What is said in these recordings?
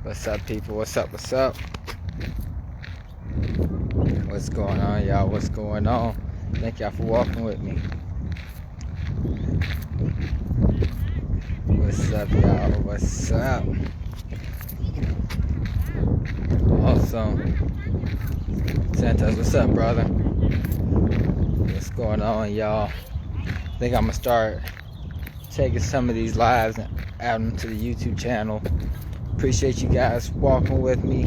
What's up, people? What's up? What's up? What's going on, y'all? What's going on? Thank y'all for walking with me. What's up, y'all? What's up? Awesome. Santos, what's up, brother? What's going on, y'all? I think I'm gonna start taking some of these lives and add them to the YouTube channel. Appreciate you guys walking with me.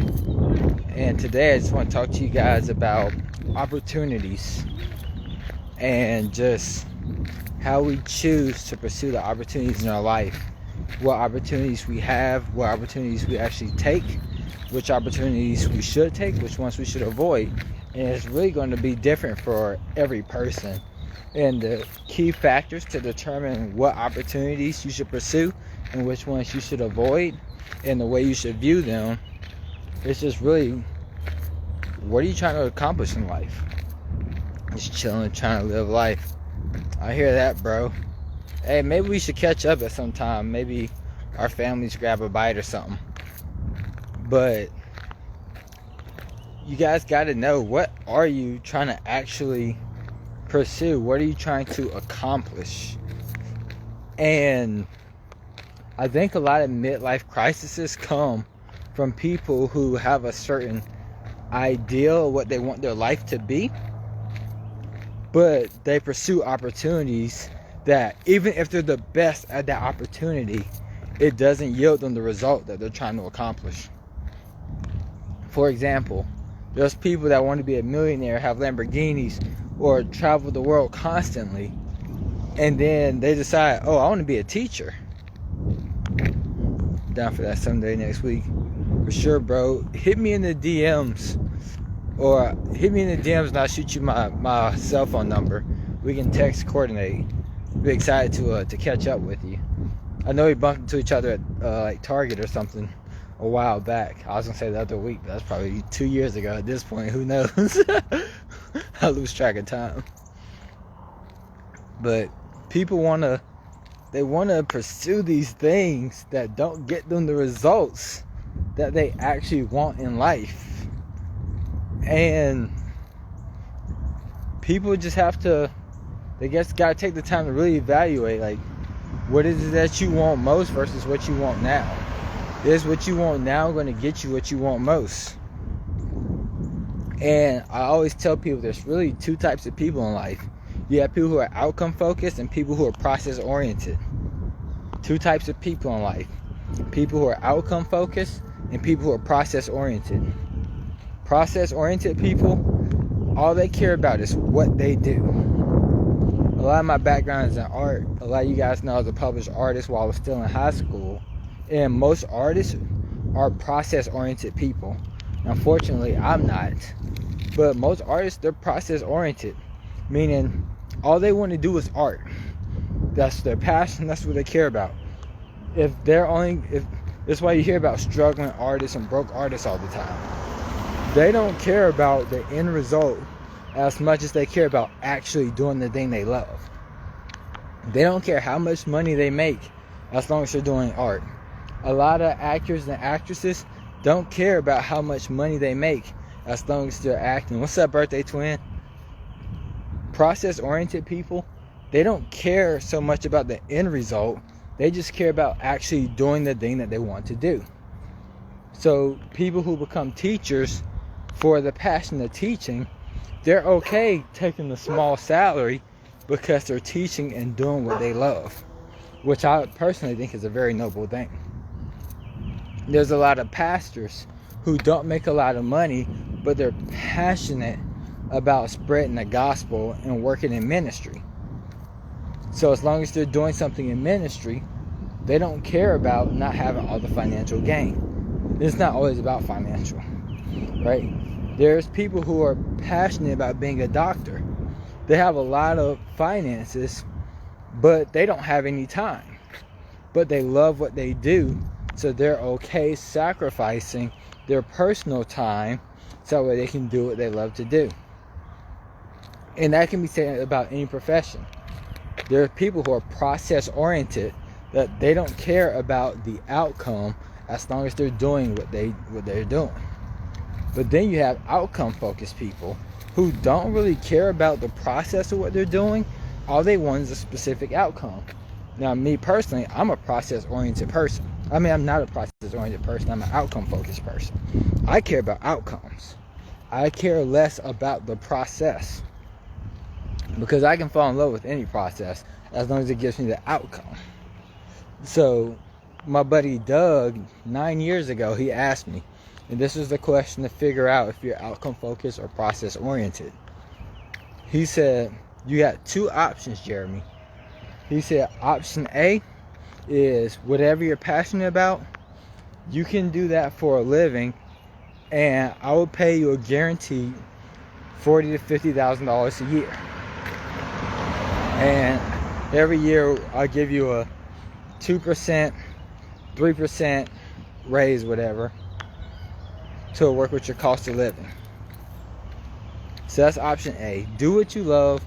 And today I just want to talk to you guys about opportunities and just how we choose to pursue the opportunities in our life. What opportunities we have, what opportunities we actually take, which opportunities we should take, which ones we should avoid. And it's really going to be different for every person. And the key factors to determine what opportunities you should pursue and which ones you should avoid and the way you should view them, it's just really, what are you trying to accomplish in life? Just chilling, trying to live life. I hear that, bro. Hey, maybe we should catch up at some time. Maybe our families grab a bite or something. But you guys got to know, what are you trying to actually pursue? What are you trying to accomplish? And I think a lot of midlife crises come from people who have a certain ideal of what they want their life to be, but they pursue opportunities that, even if they're the best at that opportunity, it doesn't yield them the result that they're trying to accomplish. For example, there's people that want to be a millionaire, have Lamborghinis, or travel the world constantly, and then they decide, oh, I want to be a teacher. Down for that someday next week. For sure, bro. Hit me in the DMs. Or hit me in the DMs and I'll shoot you my cell phone number. We can text coordinate. Be excited to catch up with you. I know we bumped into each other at like Target or something a while back. I was gonna say the other week, but that's probably 2 years ago at this point. Who knows? I lose track of time. But people want to pursue these things that don't get them the results that they actually want in life. And people just have to, they just got to take the time to really evaluate, like, what is it that you want most versus what you want now? Is what you want now going to get you what you want most? And I always tell people there's really two types of people in life. You have people who are outcome focused and people who are process oriented. Two types of people in life. People who are outcome focused and people who are process oriented. Process oriented people, all they care about is what they do. A lot of my background is in art. A lot of you guys know I was a published artist while I was still in high school. And most artists are process oriented people. Unfortunately, I'm not. But most artists, they're process oriented. Meaning, all they want to do is art. That's their passion. That's what they care about. If that's why you hear about struggling artists and broke artists all the time. They don't care about the end result as much as they care about actually doing the thing they love. They don't care how much money they make as long as they're doing art. A lot of actors and actresses don't care about how much money they make as long as they're acting. What's up, birthday twin? Process-oriented people, they don't care so much about the end result. They just care about actually doing the thing that they want to do. So people who become teachers for the passion of teaching, they're okay taking the small salary because they're teaching and doing what they love, which I personally think is a very noble thing. There's a lot of pastors who don't make a lot of money, but they're passionate about spreading the gospel and working in ministry. So as long as they're doing something in ministry, they don't care about not having all the financial gain. It's not always about financial, right? There's people who are passionate about being a doctor. They have a lot of finances, but they don't have any time. But they love what they do, so they're okay sacrificing their personal time so that way they can do what they love to do. And that can be said about any profession. There are people who are process oriented, that they don't care about the outcome as long as they're doing what they're doing. But then you have outcome focused people who don't really care about the process of what they're doing. All they want is a specific outcome. Now, me personally, I'm a process-oriented person. I mean, I'm not a process-oriented person. I'm an outcome-focused person. I care about outcomes. I care less about the process, because I can fall in love with any process as long as it gives me the outcome. So, my buddy Doug, 9 years ago, he asked me, and this is the question to figure out if you're outcome-focused or process-oriented. He said, you got two options, Jeremy. He said, option A is whatever you're passionate about, you can do that for a living, and I will pay you a guaranteed $40,000 to $50,000 a year. And every year I'll give you a 2%, 3% raise, whatever, to work with your cost of living. So that's option A. Do what you love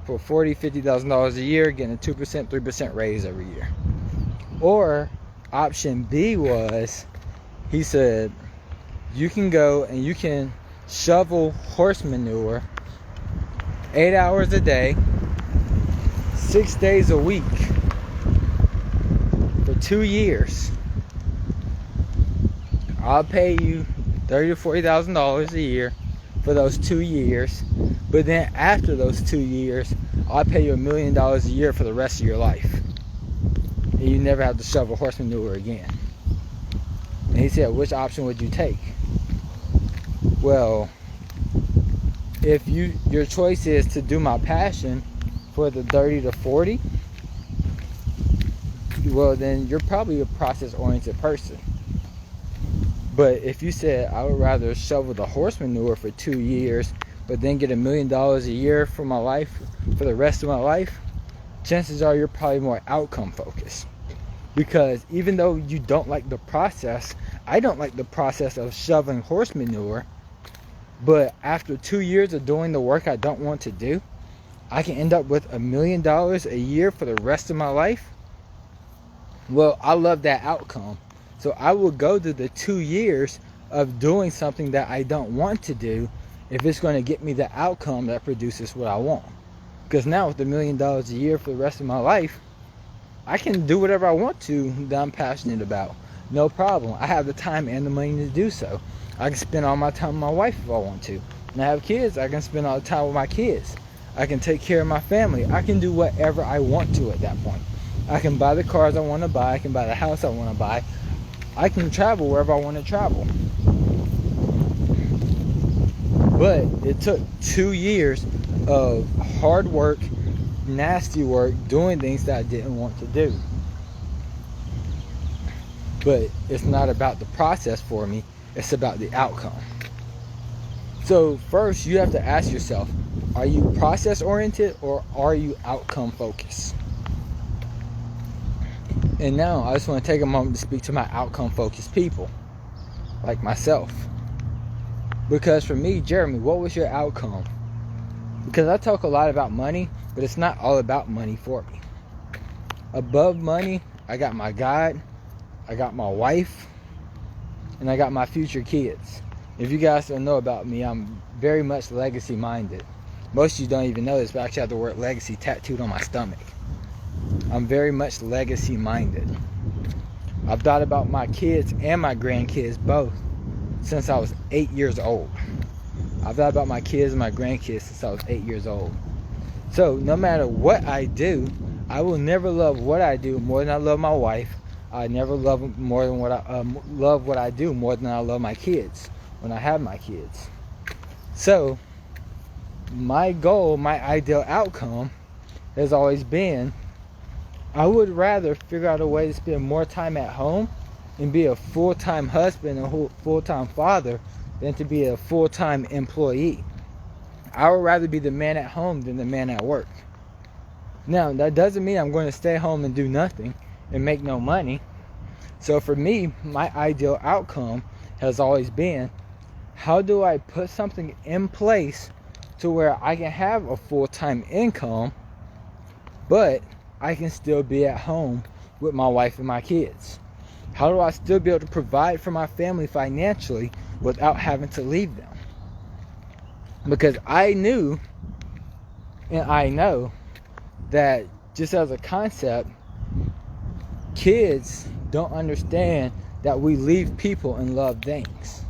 for $40,000, $50,000 a year, getting a 2%, 3% raise every year. Or option B was, he said, you can go and you can shovel horse manure 8 hours a day, 6 days a week for 2 years. I'll pay you $30,000 to $40,000 a year for those 2 years, but then after those 2 years, I'll pay you $1 million a year for the rest of your life, and you never have to shovel horse manure again. And he said, which option would you take? Well, if your choice is to do my passion for the 30 to 40, well, then you're probably a process-oriented person. But if you said, I would rather shovel the horse manure for 2 years, but then get $1 million a year for my life, for the rest of my life, chances are you're probably more outcome focused. Because even though you don't like the process, I don't like the process of shoveling horse manure, but after 2 years of doing the work I don't want to do, I can end up with $1 million a year for the rest of my life. Well, I love that outcome. So I will go to the 2 years of doing something that I don't want to do if it's going to get me the outcome that produces what I want. Because now with $1 million a year for the rest of my life, I can do whatever I want to that I'm passionate about. No problem. I have the time and the money to do so. I can spend all my time with my wife if I want to. When I have kids, I can spend all the time with my kids. I can take care of my family. I can do whatever I want to at that point. I can buy the cars I want to buy. I can buy the house I want to buy. I can travel wherever I want to travel. But it took 2 years of hard work, nasty work, doing things that I didn't want to do. But it's not about the process for me, it's about the outcome. So first you have to ask yourself, are you process oriented or are you outcome focused? And now I just want to take a moment to speak to my outcome focused people, like myself. Because for me, Jeremy, what was your outcome? Because I talk a lot about money, but it's not all about money for me. Above money, I got my God, I got my wife, and I got my future kids. If you guys don't know about me, I'm very much legacy minded. Most of you don't even know this, but I actually have the word legacy tattooed on my stomach. I'm very much legacy minded. I've thought about my kids and my grandkids both since I was 8 years old. I've thought about my kids and my grandkids since I was 8 years old. So no matter what I do, I will never love what I do more than I love my wife. I never love more than love what I do more than I love my kids when I have my kids. So my goal, my ideal outcome has always been, I would rather figure out a way to spend more time at home and be a full-time husband and a full-time father than to be a full-time employee. I would rather be the man at home than the man at work. Now, that doesn't mean I'm going to stay home and do nothing and make no money. So for me, my ideal outcome has always been, how do I put something in place to where I can have a full-time income, but I can still be at home with my wife and my kids? How do I still be able to provide for my family financially without having to leave them? Because I knew, and I know, that just as a concept, kids don't understand that we leave people and love things.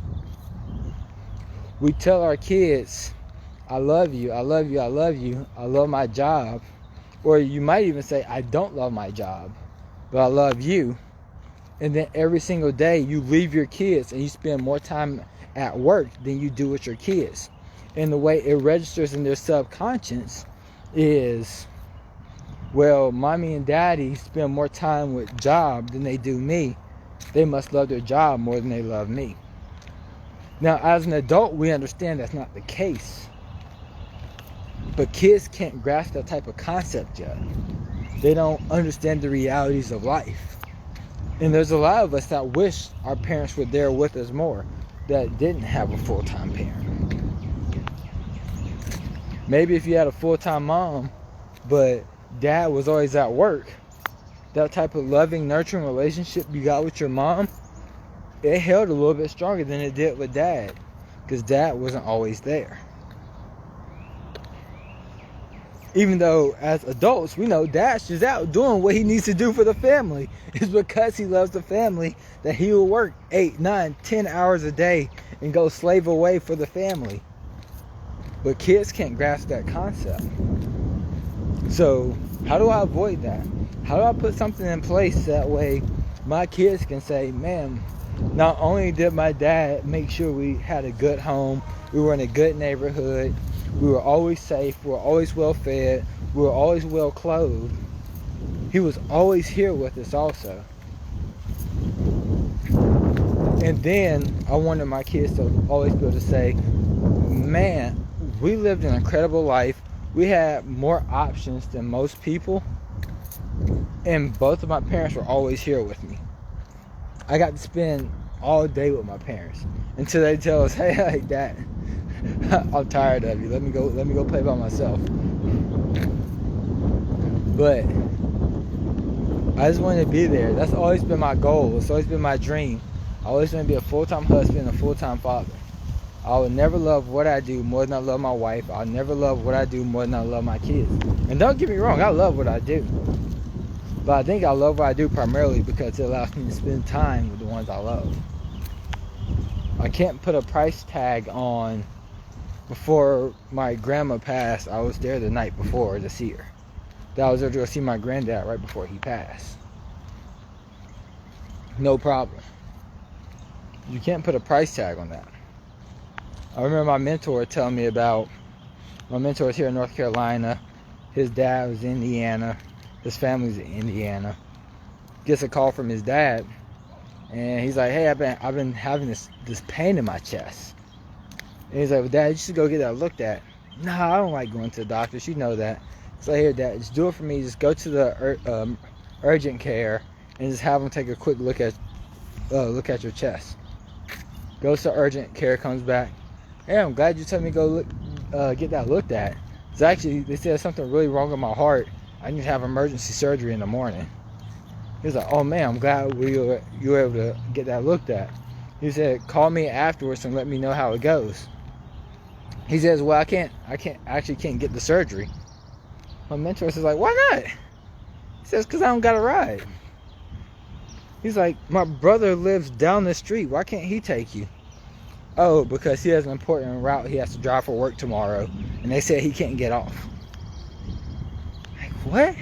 We tell our kids, I love you, I love you, I love you, I love my job. Or you might even say, I don't love my job, but I love you. And then every single day you leave your kids and you spend more time at work than you do with your kids. And the way it registers in their subconscious is, well, mommy and daddy spend more time with job than they do me. They must love their job more than they love me. Now, as an adult, we understand that's not the case. But kids can't grasp that type of concept yet. They don't understand the realities of life. And there's a lot of us that wish our parents were there with us more, that didn't have a full-time parent. Maybe if you had a full-time mom, but dad was always at work, that type of loving, nurturing relationship you got with your mom, it held a little bit stronger than it did with dad, because dad wasn't always there. Even though as adults, we know dad's just out doing what he needs to do for the family. It's because he loves the family that he will work 8, 9, 10 hours a day and go slave away for the family. But kids can't grasp that concept. So how do I avoid that? How do I put something in place that way my kids can say, man, not only did my dad make sure we had a good home, we were in a good neighborhood, we were always safe, we were always well fed, we were always well clothed, he was always here with us also. And then I wanted my kids to always be able to say, man, we lived an incredible life. We had more options than most people, and both of my parents were always here with me. I got to spend all day with my parents until they tell us, hey, like that, I'm tired of you. Let me go play by myself. But I just wanted to be there. That's always been my goal. It's always been my dream. I always want to be a full-time husband and a full-time father. I would never love what I do more than I love my wife. I'll never love what I do more than I love my kids. And don't get me wrong, I love what I do. But I think I love what I do primarily because it allows me to spend time with the ones I love. I can't put a price tag on, before my grandma passed, I was there the night before to see her. That I was there to go see my granddad right before he passed. No problem. You can't put a price tag on that. I remember my mentor telling me about, my mentor is here in North Carolina. His dad was in Indiana. His family's in Indiana. Gets a call from his dad, and he's like, hey, I've been having this pain in my chest. And he's like, well, Dad, you should go get that looked at. Nah, I don't like going to the doctors. You know that. So here, Dad, just do it for me. Just go to the urgent care and just have them take a quick look at your chest. Goes to urgent care, comes back. Hey, I'm glad you told me to go get that looked at. It's actually, they said something really wrong with my heart. I need to have emergency surgery in the morning. He was like, oh man, I'm glad you were able to get that looked at. He said, call me afterwards and let me know how it goes. He says, well, I can't get the surgery. My mentor says, like, why not? He says, because I don't got a ride. He's like, my brother lives down the street. Why can't he take you? Oh, because he has an important route he has to drive for work tomorrow. And they said he can't get off. Like, what?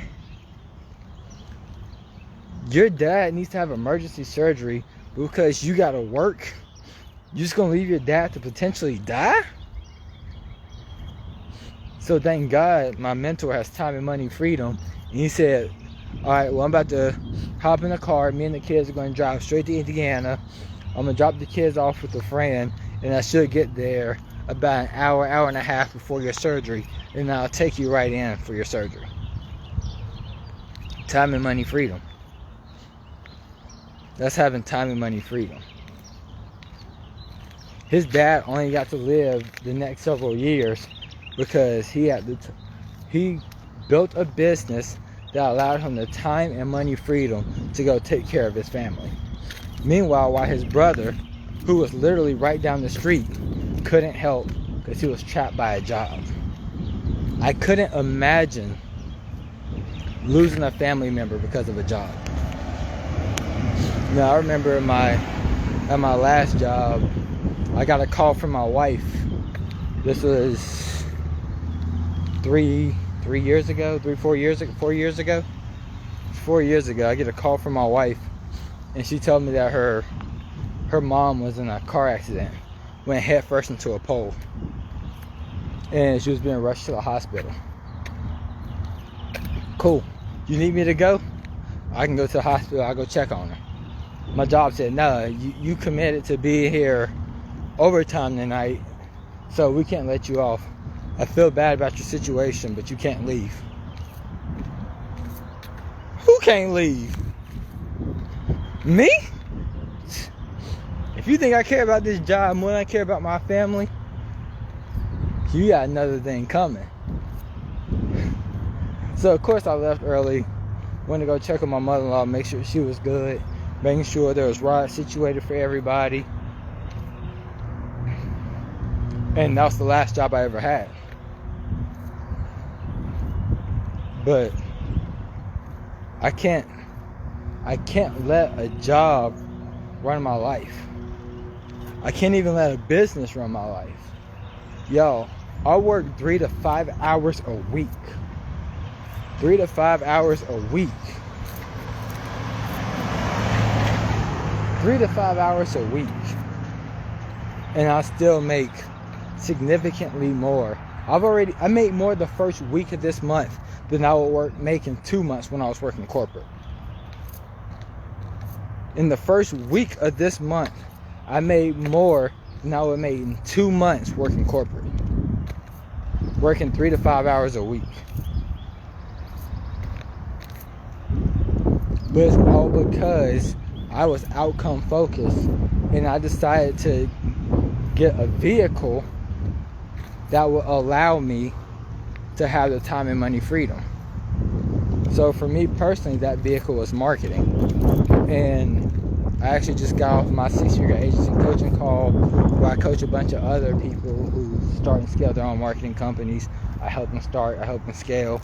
Your dad needs to have emergency surgery because you got to work? You're just going to leave your dad to potentially die? So thank God my mentor has time and money freedom. And he said, all right, well, I'm about to hop in the car. Me and the kids are going to drive straight to Indiana. I'm going to drop the kids off with a friend. And I should get there about an hour and a half before your surgery. And I'll take you right in for your surgery. Time and money freedom. That's having time and money freedom. His dad only got to live the next several years because he built a business that allowed him the time and money freedom to go take care of his family. Meanwhile, while his brother, who was literally right down the street, couldn't help because he was trapped by a job. I couldn't imagine losing a family member because of a job. Now, I remember at my last job, I got a call from my wife. This was 4 years ago. I get a call from my wife, and she told me that her mom was in a car accident, went head first into a pole, and she was being rushed to the hospital. Cool. You need me to go? I can go to the hospital. I'll go check on her. My job said, no, you committed to being here overtime tonight, so we can't let you off. I feel bad about your situation, but you can't leave. Who can't leave? Me? If you think I care about this job more than I care about my family, you got another thing coming. So of course I left early, went to go check on my mother-in-law, make sure she was good, making sure there was rides situated for everybody. And that was the last job I ever had. But I can't let a job run my life. I can't even let a business run my life. Yo, I work 3 to 5 hours a week. 3 to 5 hours a week. 3 to 5 hours a week. And I still make significantly more. I made more the first week of this month than I would make in 2 months when I was working corporate. In the first week of this month, I made more than I would make in 2 months working corporate. Working 3 to 5 hours a week. But it's all because I was outcome focused, and I decided to get a vehicle that will allow me to have the time and money freedom. So for me personally, that vehicle was marketing. And I actually just got off my 6-figure agency coaching call where I coach a bunch of other people who start and scale their own marketing companies. I help them start, I help them scale.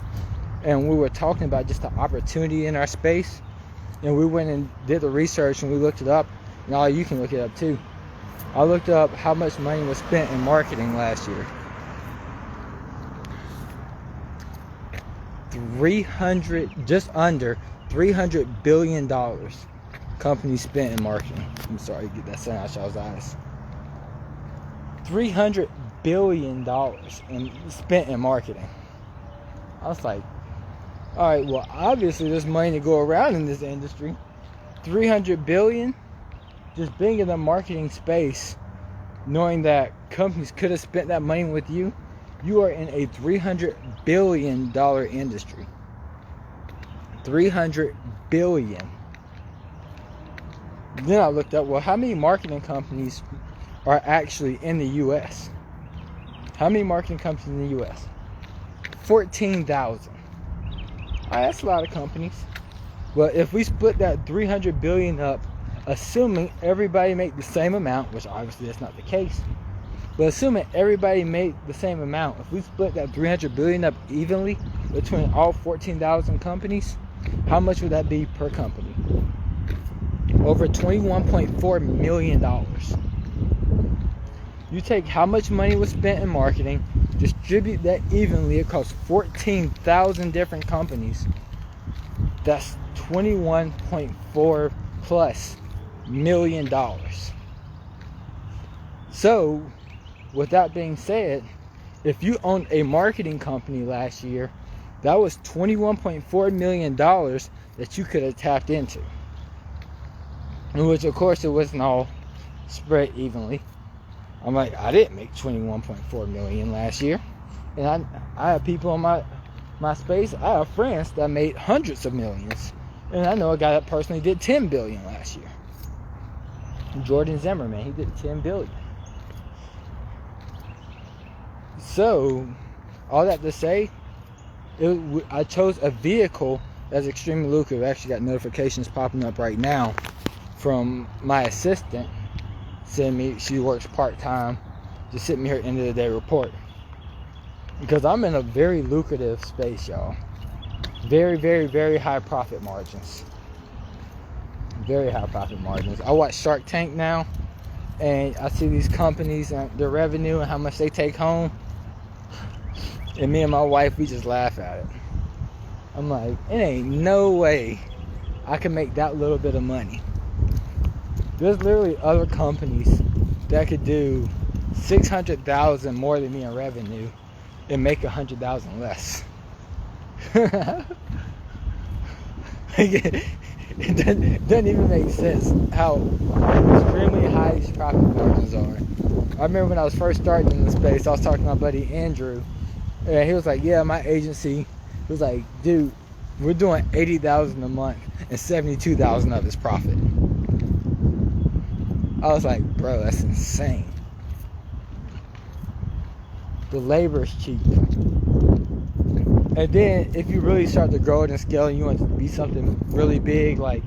And we were talking about just the opportunity in our space. And we went and did the research and we looked it up. And all you can look it up too. I looked up how much money was spent in marketing last year. Just under $300 billion companies spent in marketing. I'm sorry, get that sun out y'all's eyes. $300 billion spent in marketing. I was like, all right, well, obviously there's money to go around in this industry. $300 billion, just being in the marketing space, knowing that companies could have spent that money with you. You are in a $300 billion industry. $300 billion. Then I looked up, well, how many marketing companies are actually in the U.S.? How many marketing companies in the U.S.? 14,000. That's a lot of companies. Well, if we split that 300 billion up, assuming everybody make the same amount, which obviously that's not the case, but assuming everybody made the same amount, if we split that 300 billion up evenly between all 14,000 companies, how much would that be per company? Over $21.4 million. You take how much money was spent in marketing, distribute that evenly across 14,000 different companies. That's $21.4 plus million. So, with that being said, if you owned a marketing company last year, that was $21.4 million that you could have tapped into. Which, of course, it wasn't all spread evenly. I'm like, I didn't make $21.4 million last year. And I have people on my space, I have friends that made hundreds of millions. And I know a guy that personally did $10 billion last year. Jordan Zimmerman, he did $10 billion. So, all that to say, I chose a vehicle that's extremely lucrative. I actually got notifications popping up right now from my assistant send me, she works part-time, just send me her end of the day report. Because I'm in a very lucrative space, y'all. Very, very, very high profit margins. Very high profit margins. I watch Shark Tank now, and I see these companies and their revenue and how much they take home. And me and my wife, we just laugh at it. I'm like, it ain't no way I can make that little bit of money. There's literally other companies that could do $600,000 more than me in revenue and make $100,000 less. It doesn't even make sense how extremely high these profit margins are. I remember when I was first starting in the space, I was talking to my buddy Andrew, and he was like, yeah, my agency, he was like, dude, we're doing $80,000 a month and $72,000 of it's profit. I was like, bro, that's insane. The labor is cheap. And then if you really start to grow it and scale and you want it to be something really big, like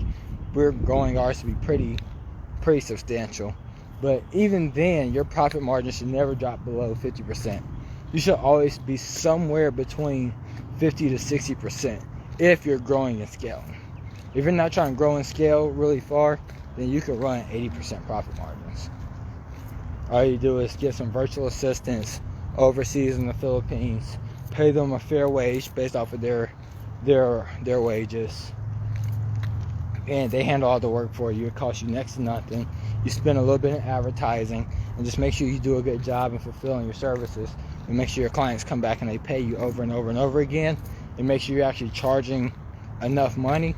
we're growing ours to be pretty substantial. But even then, your profit margin should never drop below 50%. You should always be somewhere between 50 to 60% if you're growing and scaling. If you're not trying to grow and scale really far, then you can run 80% profit margins. All you do is get some virtual assistants overseas in the Philippines, pay them a fair wage based off of their wages, and they handle all the work for you. It costs you next to nothing. You spend a little bit in advertising, and just make sure you do a good job in fulfilling your services, and make sure your clients come back and they pay you over and over and over again, and make sure you're actually charging enough money.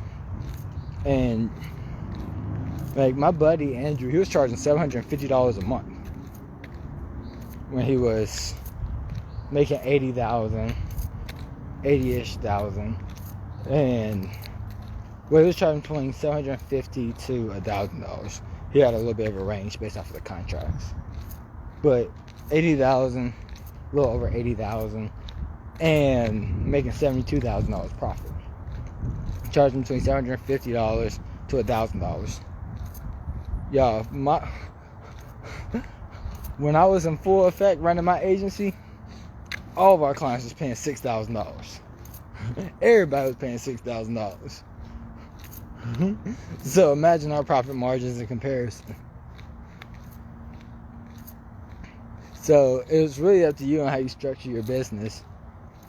And like my buddy Andrew, he was charging $750 a month when he was making 80-ish thousand, and well, he was charging between $750 to $1,000. He had a little bit of a range based off of the contracts, but 80,000, a little over 80,000, and making $72,000 profit. Charging between $750 to $1,000. Y'all, when I was in full effect running my agency, all of our clients was paying $6,000. Everybody was paying $6,000. So imagine our profit margins in comparison. So it's really up to you on how you structure your business.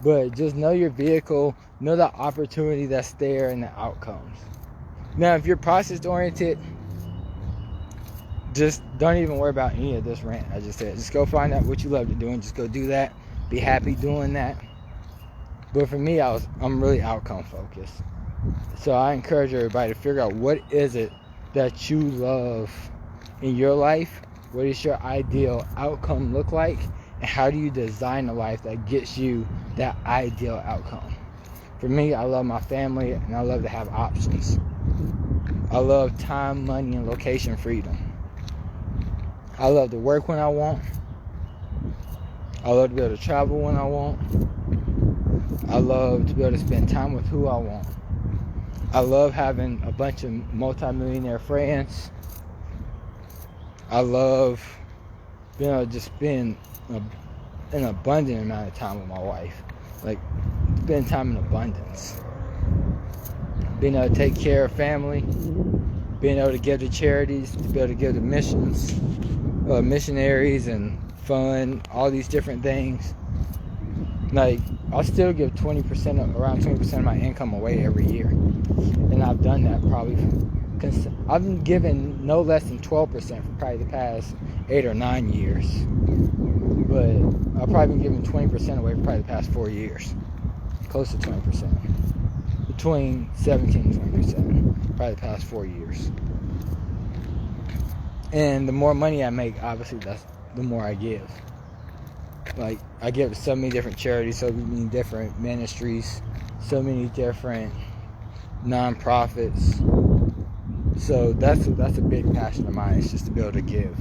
But just know your vehicle, know the opportunity that's there and the outcomes. Now, if you're process oriented, just don't even worry about any of this rant I just said. Just go find out what you love to do and just go do that. Be happy doing that. But for me, I'm really outcome focused. So I encourage everybody to figure out what is it that you love in your life. What does your ideal outcome look like? And how do you design a life that gets you that ideal outcome? For me, I love my family and I love to have options. I love time, money, and location freedom. I love to work when I want. I love to be able to travel when I want. I love to be able to spend time with who I want. I love having a bunch of multi-millionaire friends. I love being able to just spend an abundant amount of time with my wife. Like, spend time in abundance. Being able to take care of family. Being able to give to charities. To be able to give to missions. Missionaries and fund. All these different things. Like, I'll still give around 20% of my income away every year. And I've done that probably. I've been given no less than 12% for probably the past 8 or 9 years. But I've probably been giving 20% away for probably the past 4 years. Close to 20%. Between 17 and 20%. Probably the past 4 years. And the more money I make, obviously, that's the more I give. Like, I give to so many different charities, so many different ministries, so many different non-profits. So that's a big passion of mine, is just to be able to give.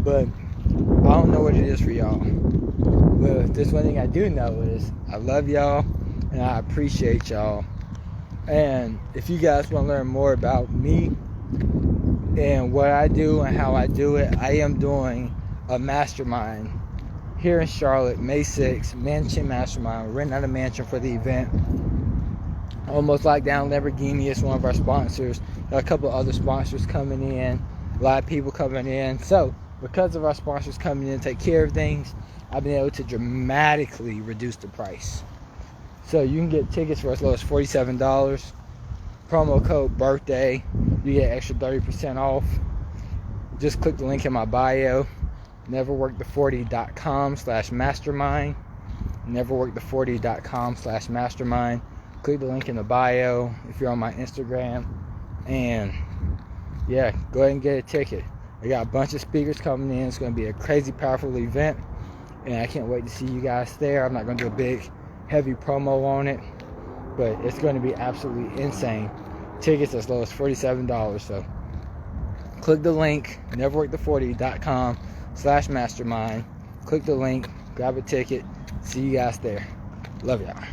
But I don't know what it is for y'all. But this one thing I do know is I love y'all and I appreciate y'all. And if you guys want to learn more about me, and what I do and how I do it. I am doing a mastermind here in Charlotte, May 6th, Mansion Mastermind. We're renting out a mansion for the event. Almost Locked Down Lamborghini is one of our sponsors. Got a couple other sponsors coming in. A lot of people coming in. So, because of our sponsors coming in to take care of things, I've been able to dramatically reduce the price. So, you can get tickets for as low as $47. Promo code BIRTHDAY. You get extra 30% off. Just click the link in my bio. Neverworkto40.com/mastermind. Neverworkto40.com/mastermind. Click the link in the bio if you're on my Instagram. And yeah, go ahead and get a ticket. I got a bunch of speakers coming in. It's going to be a crazy powerful event, and I can't wait to see you guys there. I'm not going to do a big heavy promo on it, but it's going to be absolutely insane. Tickets as low as $47. So click the link, neverworkto40.com/mastermind. Click the link, grab a ticket. See you guys there. Love y'all.